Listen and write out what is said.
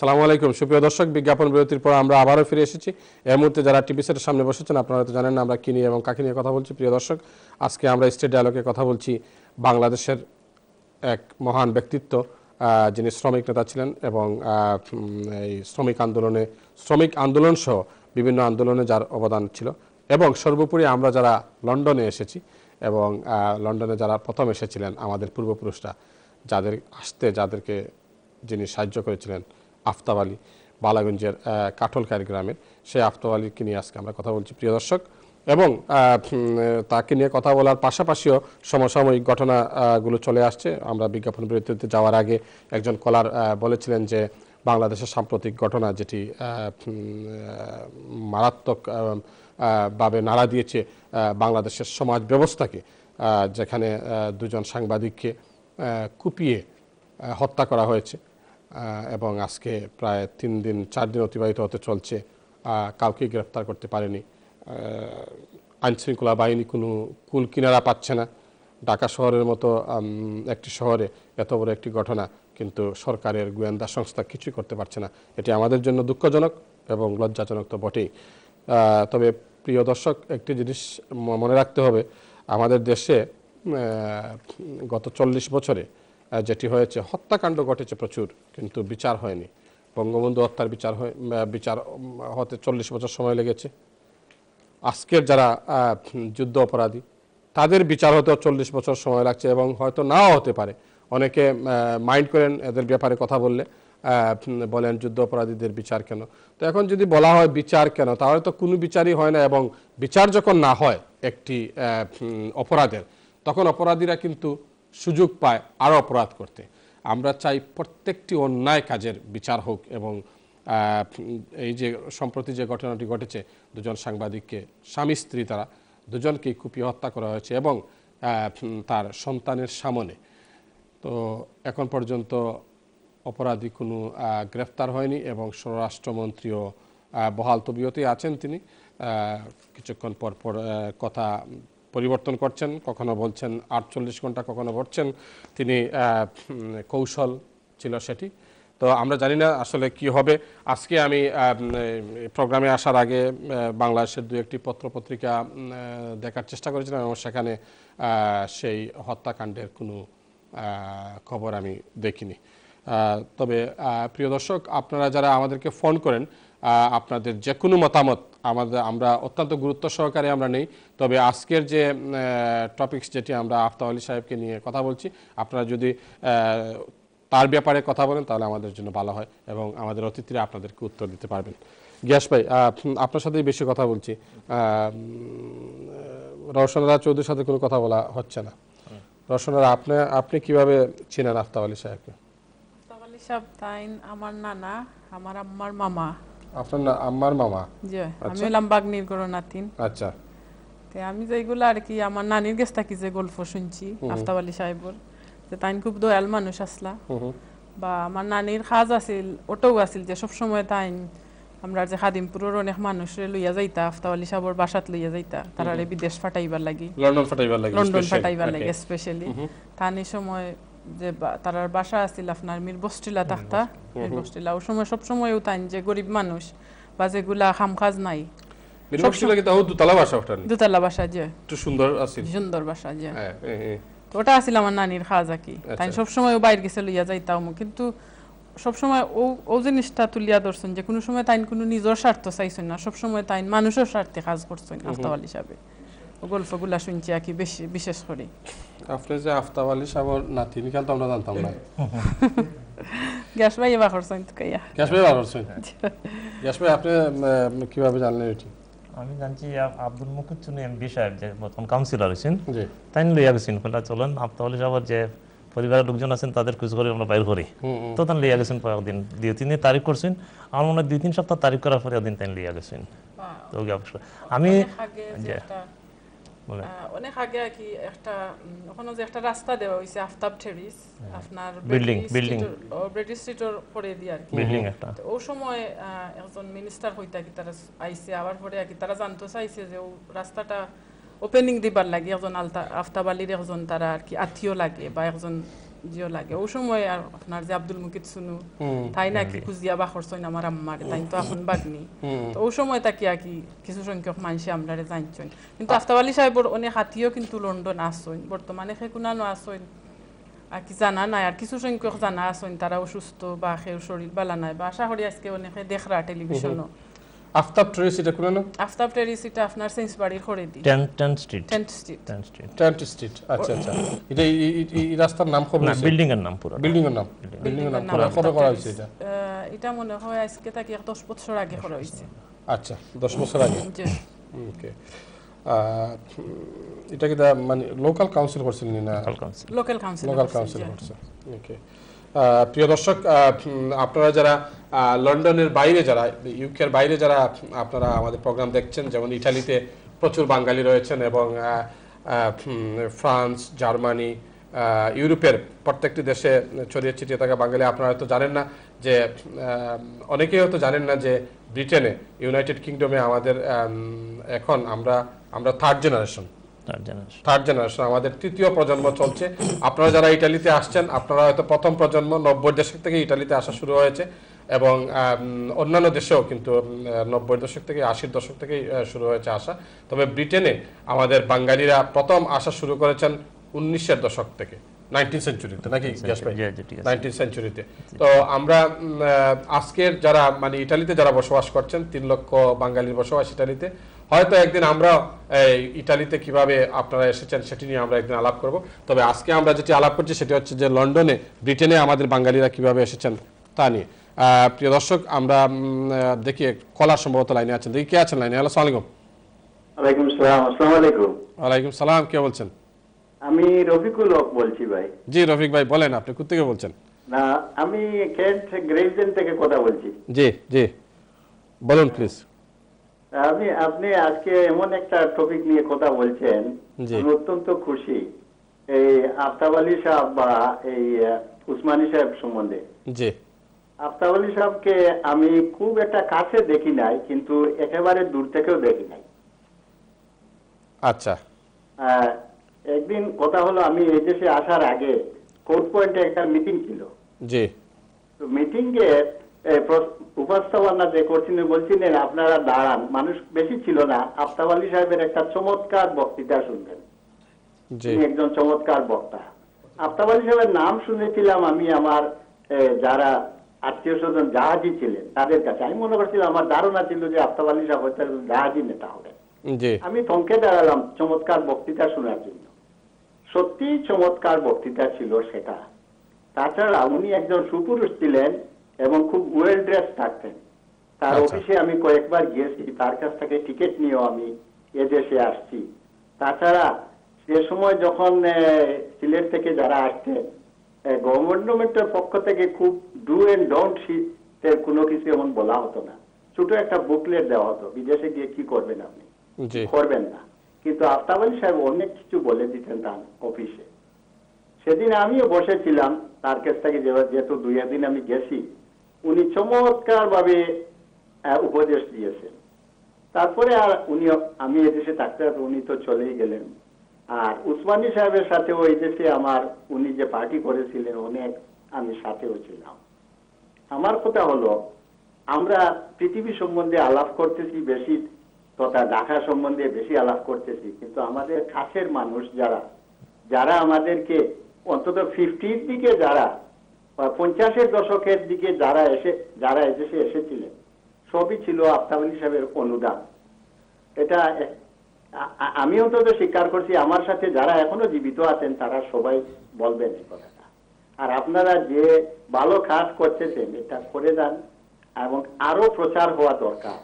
আসসালামু আলাইকুম সুপ্রিয় দর্শক, বিজ্ঞাপন বিরতির পর আমরা আবারও ফিরে এসেছি। এই মুহূর্তে যারা টিভি সেটের সামনে বসেছেন আপনারা তো জানেন না আমরা কি নিয়ে এবং কাকে নিয়ে কথা বলছি। প্রিয় দর্শক, আজকে আমরা স্টেট ডায়ালগে কথা বলছি বাংলাদেশের এক মহান ব্যক্তিত্ব, যিনি শ্রমিক নেতা ছিলেন এবং এই শ্রমিক আন্দোলন সহ বিভিন্ন আন্দোলনে যার অবদান ছিল, এবং সর্বোপরি আমরা যারা লন্ডনে এসেছি এবং লন্ডনে যারা প্রথম এসেছিলেন আমাদের পূর্বপুরুষরা, যাদেরকে যিনি সাহায্য করেছিলেন আফতাব আলী, বালাগঞ্জের কাঠলকারি গ্রামের সেই আফতাব আলীকে নিয়ে আজকে আমরা কথা বলছি প্রিয় দর্শক। এবং তাকে নিয়ে কথা বলার পাশাপাশিও সমসাময়িক ঘটনাগুলো চলে আসছে। আমরা বিজ্ঞাপন বিরতিতে যাওয়ার আগে একজন কলার বলেছিলেন যে বাংলাদেশের সাম্প্রতিক ঘটনা যেটি মারাত্মক ভাবে নাড়া দিয়েছে বাংলাদেশের সমাজ ব্যবস্থাকে, যেখানে দুজন সাংবাদিককে কুপিয়ে হত্যা করা হয়েছে এবং আজকে প্রায় 4 দিন অতিবাহিত হতে চলছে, কাউকে গ্রেফতার করতে পারেনি। আইনশৃঙ্খলা বাহিনী কোনো কুল কিনারা পাচ্ছে না। ঢাকা শহরের মতো একটি শহরে এত বড় একটি ঘটনা, কিন্তু সরকারের গোয়েন্দা সংস্থা কিছুই করতে পারছে না। এটি আমাদের জন্য দুঃখজনক এবং লজ্জাজনক তো বটেই। তবে প্রিয় দর্শক, একটি জিনিস মনে রাখতে হবে, আমাদের দেশে গত 40 বছরে যেটি হয়েছে, হত্যাকাণ্ড ঘটেছে প্রচুর, কিন্তু বিচার হয়নি। বঙ্গবন্ধু হত্যার বিচার হতে 40 বছর সময় লেগেছে। আজকের যারা যুদ্ধ অপরাধী তাদের বিচার হতেও 40 বছর সময় লাগছে এবং হয়তো নাও হতে পারে। অনেকে মাইন্ড করেন এদের ব্যাপারে কথা বললে, বলেন যুদ্ধ অপরাধীদের বিচার কেন। তো এখন যদি বলা হয় বিচার কেন, তাহলে তো কোনো বিচারই হয় না, এবং বিচার যখন না হয় একটি অপরাধের, তখন অপরাধীরা কিন্তু সুযোগ পায় আরও অপরাধ করতে। আমরা চাই প্রত্যেকটি অন্যায় কাজের বিচার হোক, এবং এই যে সম্প্রতি যে ঘটনাটি ঘটেছে, দুজন সাংবাদিককে, স্বামী স্ত্রী তারা দুজনকেই কুপিয়ে হত্যা করা হয়েছে এবং তার সন্তানের সামনে। তো এখন পর্যন্ত অপরাধী কোনো গ্রেফতার হয়নি এবং স্বরাষ্ট্রমন্ত্রীও বহাল তবিয়তেই আছেন। তিনি কিছুক্ষণ পর কথা পরিবর্তন করছেন, কখনো বলছেন 48 ঘন্টা, কখনো বলছেন তিনি কৌশল ছিল সেটি। তো আমরা জানি না আসলে কি হবে। আজকে আমি প্রোগ্রামে আসার আগে বাংলাদেশের 2-1টি পত্রপত্রিকা দেখার চেষ্টা করেছিলাম এবং সেখানে সেই হত্যাকাণ্ডের কোনো খবর আমি দেখিনি। তবে প্রিয় দর্শক, আপনারা যারা আমাদেরকে ফোন করেন, আপনাদের যে কোনো মতামত আমরা অত্যন্ত গুরুত্ব সহকারে আমরা নেই। তবে আজকের যে টপিকস যেটি আমরা আফতাব আলী সাহেবকে নিয়ে কথা বলছি, আপনারা যদি তার ব্যাপারে কথা বলেন তাহলে আমাদের জন্য ভালো হয় এবং আমাদের অতিথিরা আপনাদেরকে উত্তর দিতে পারবেন। গিয়াস ভাই, আপনার সাথেই বেশি কথা বলছি। রওশনারা চৌধুরীর সাথে কোনো কথা বলা হচ্ছে না। রওশনারা, আপনি কিভাবে চিনেন আফতাব আলী সাহেবকে? আফতাব আলী সাহেব তাইন আমার নানা, আমার আম্মার মামা। আপনার আম্মার মামা? জি, আমি হলাম বাগনির গরো নাতিন। আচ্ছা। তো আমি যেগুলো আর কি আমার নানির কাছ থেকে যে গল্প শুনছি আফতাব আলী সাহেবর, যে তাইন খুব দয়াল মানুষ আসলা, বা আমার নানির খাজ আছিল, ওটাও আছিল যে সবসময় তাইন আমরা যে খাদিমপুরের অনেক মানুষরে লইয়া যাইতা, আফতাব আলী সাহেবর বাসাত লইয়া যাইতা, তারারে বিদেশ ফাটাইবার লাগি, লন্ডন ফাটাইবার লাগি স্পেশালি। তান এই সময় যে তারার বাসা আছিল আপনার মির বস্তিলা তাখতা, মির বস্তিলা। ওই সময় সবসময়ও তাইন যে গরিব মানুষ বা যেগুলা খামখাজ নাই, দুতলা বাসা, যে একটু সুন্দর বাসা, যে ওটা আছিল আমার নানির খাজা কি। তাই সবসময় বাইরে গেছে লইয়া যাইতাম, কিন্তু সবসময় ও জিনিসটা তুলিয়া ধরছেন যে কোনো সময় তাই কোনো নিজের স্বার্থ চাইছেন না, সবসময় তাই মানুষের স্বার্থে কাজ করছেন আফতাব আলী সাহেব। ও গল্পগুলা শুনছি আর কি বেশি, বিশেষ করে। আপনি যে আফতাব আলী সাহেবের নাতিনি কেন আমরা জানতাম না। গ্যাস ভাই এবার করছেন তো কাইয়া। গ্যাস ভাই এবার করছেন। গ্যাস ভাই, আপনি কিভাবে জানলেন এটি? আমি জানছি আব্দুল মুকিত চুনি এমপি সাহেব যে বর্তমান কাউন্সিলর হয়েছেন, তাই লইয়া গেছেন বলে চলেন আফতাব আলী সাহেবের যে পরিবারের লোকজন আছেন তাদের খোঁজ করে আমরা বাইর করি। তো তাই লইয়া গেছেন কয়েকদিন, 2-3 দিন তারিখ করছেন। আমার মনে হয় 2-3 সপ্তাহ তারিখ করার পরে একদিন তাই লইয়া গেছেন। তো আমি অনেক আগে আর কি একটা ওখানে যে একটা রাস্তা দেওয়া হয়েছে আফতাব টেরিস, আপনার বিল্ডিং ব্রিটিশ স্ট্রিটের পরে দিয়ে আর কি বিল্ডিং একটা। ওই সময় একজন মিনিস্টার হইতা কি তারা আইছে, আবার পরে আর কি তারা জানতে চাইছে যে ও রাস্তাটা ওপেনিং দিবার লাগে একজন আফতাব আলীর একজন তারা আর কি আত্মীয় লাগে বা একজন জিও লাগে ওই সময় আর আপনার যে আব্দুল মুকিত সুনু তাই নাকি খুঁজিয়া বা খরচইন আমার আম্মার তাই তো এখন বাগনি তো ওই সময় তাকি আর কি কিছু সংখ্যক মানুষে আমরা জানছেন কিন্তু আফতাব আলী সাহেবর অনেক হাতিও কিন্তু লন্ডন আসছেন বর্তমানে সে কোনানো আসছেন আর কি জানা নাই আর কিছু সংখ্যক জানা আছেন তারা অসুস্থ বা সেও শরীর বালা নাই বা আশা করি আজকে অনেকে দেখরা টেলিভিশনও আফতাব টেরিস এটা কোন না আফতাব টেরিস এটা আপনার সেন্সবাড়ির খড়ে দি 10 street 10th street 10th street আচ্ছা আচ্ছা এটা এই রাস্তার নাম খবর না আছে বিল্ডিং এর নাম পুরো বিল্ডিং এর নাম কবে করা হয়েছে এটা এটা মনে হয় আজকে তাকে 10 বছর আগে করা হয়েছে আচ্ছা 10 বছর আগে জি ওকে এটা কি মানে লোকাল কাউন্সিল করছিলেন না লোকাল কাউন্সিল করছে ওকে প্রিয় দর্শক আপনারা যারা লন্ডনের বাইরে যারা ইউকের বাইরে যারা আপনারা আমাদের প্রোগ্রাম দেখছেন যেমন ইটালিতে প্রচুর বাঙালি রয়েছেন এবং ফ্রান্স জার্মানি ইউরোপের প্রত্যেকটি দেশে ছড়িয়ে ছিটিয়ে থাকা বাঙালি আপনারা হয়তো জানেন না যে অনেকেই হয়তো জানেন না যে ব্রিটেনে ইউনাইটেড কিংডমে আমাদের এখন আমরা থার্ড জেনারেশন আমাদের তৃতীয় প্রজন্ম চলছে আপনারা যারা ইটালিতে আসছেন আপনারা হয়তো প্রথম প্রজন্ম 90 দশক থেকে ইটালিতে আসা শুরু হয়েছে এবং অন্যান্য দেশেও কিন্তু 90 দশক থেকে 80 দশক থেকে শুরু হয়েছে আসা তবে ব্রিটেনে আমাদের বাঙালিরা প্রথম আসা শুরু করেছেন 1900 দশক থেকে 19th সেঞ্চুরিতে নাকি 19th সেঞ্চুরিতে তো আমরা আজকের যারা মানে ইটালিতে যারা বসবাস করছেন 3 লক্ষ বাঙালির বসবাস ইটালিতে হয়তো একদিন আমরা ইটালিতে কিভাবে আপনারা এসেছেন সেটি নিয়ে আমরা একদিন আলাপ করব তবে আজকে আমরা যেটি আলাপ করছি সেটি হচ্ছে যে লন্ডনে ব্রিটেনে আমাদের বাঙালিরা কিভাবে এসেছেন তা নিয়ে প্রিয় দর্শক আমরা দেখি কলার সম্ভবত লাইনে আছেন দেখি কে আছেন লাইনে হ্যালো আসসালামু আলাইকুম আসসালামু আলাইকুম ওয়ালাইকুম সালাম কে বলছেন আমি রফিকুল হক বলছি ভাই জি রফিক ভাই বলেন আপনি কোথা থেকে বলছেন না আমি কেন্ট গ্রেভজেন থেকে কথা বলছি জি জি বলুন প্লিজ আপনি আজকে এমন একটা টপিক নিয়ে কথা বলছেন আমি অত্যন্ত খুশি এই আফতাব আলী সাহেব বা এই উসমানী সাহেব সম্বন্ধে জি আফতাব আলী সাহেবকে আমি খুব একটা কাছে দেখি নাই কিন্তু একেবারে দূর থেকেও দেখি নাই আচ্ছা একদিন কথা হলো আমি এই দেশে আসার আগে কোর্ট পয়েন্টে একটা মিটিং ছিল জি তো মিটিং এ উপস্থাপনা যে করছিলেন বলছিলেন আপনারা দাঁড়ান মানুষ বেশি ছিল না আফতাব আলী সাহেবের একটা চমৎকার বক্তৃতা শুনবেন তিনি একজন চমৎকার বক্তা আফতাব আলী সাহেবের নাম শুনেছিলাম আমি আমার যারা আত্মীয় স্বজন জাহাজি ছিলেন তাদের কাছে আমি মনে করছিলাম আমার ধারণা ছিল যে আফতাব আলী সাহেব হয়তো জাহাজি নেতা হবেন আমি থমকে দাঁড়ালাম চমৎকার বক্তৃতা শোনার জন্য সত্যি চমৎকার বক্তৃতা ছিল সেটা তাছাড়া উনি একজন সুপুরুষ ছিলেন এবং খুব ওয়েল ড্রেস থাকতেন তার অফিসে আমি কয়েকবার গিয়েছি তার কাছ থেকে টিকিট নিয়েও আমি এদেশে আসছি তাছাড়া সে সময় যখন সিলেট থেকে যারা আসতেন গভর্নমেন্টের পক্ষ থেকে খুব ডু এন্ড ডোন্ট এর কোনো কিছু এমন বলা হতো না ছোট একটা বুকলেট দেওয়া হতো বিদেশে গিয়ে কি করবেন আপনি করবেন না কিন্তু আফতাব আলী সাহেব অনেক কিছু বলে দিতেন তার অফিসে সেদিন আমিও বসেছিলাম তার কাছ থেকে যেহেতু 2 দিন আমি গেছি উনি চমৎকার ভাবে উপদেশ দিয়েছেন তারপরে আর উনি আমি এদেশে থাকতে উনি তো চলেই গেলেন আর উসমানী সাহেবের সাথেও এই দেশে আমার উনি যে পার্টি করেছিলেন অনেক আমি সাথেও ছিলাম আমার কথা হলো আমরা পৃথিবী সম্বন্ধে আলাপ করতেছি বেশি তথা ঢাকা সম্বন্ধে বেশি আলাপ করতেছি কিন্তু আমাদের কাছের মানুষ যারা আমাদেরকে অন্তত 50-র দিকে যারা 50-এর দশকের দিকে যারা এদেশে এসেছিলেন সবই ছিল আফতাব আলী সাহেবের অনুদান এটা আমি অন্তত স্বীকার করছি আমার সাথে যারা এখনো জীবিত আছেন তারা সবাই বলবেন এই কথাটা আর আপনারা যে ভালো কাজ করতেছেন এটা করে যান এবং আরো প্রচার হওয়া দরকার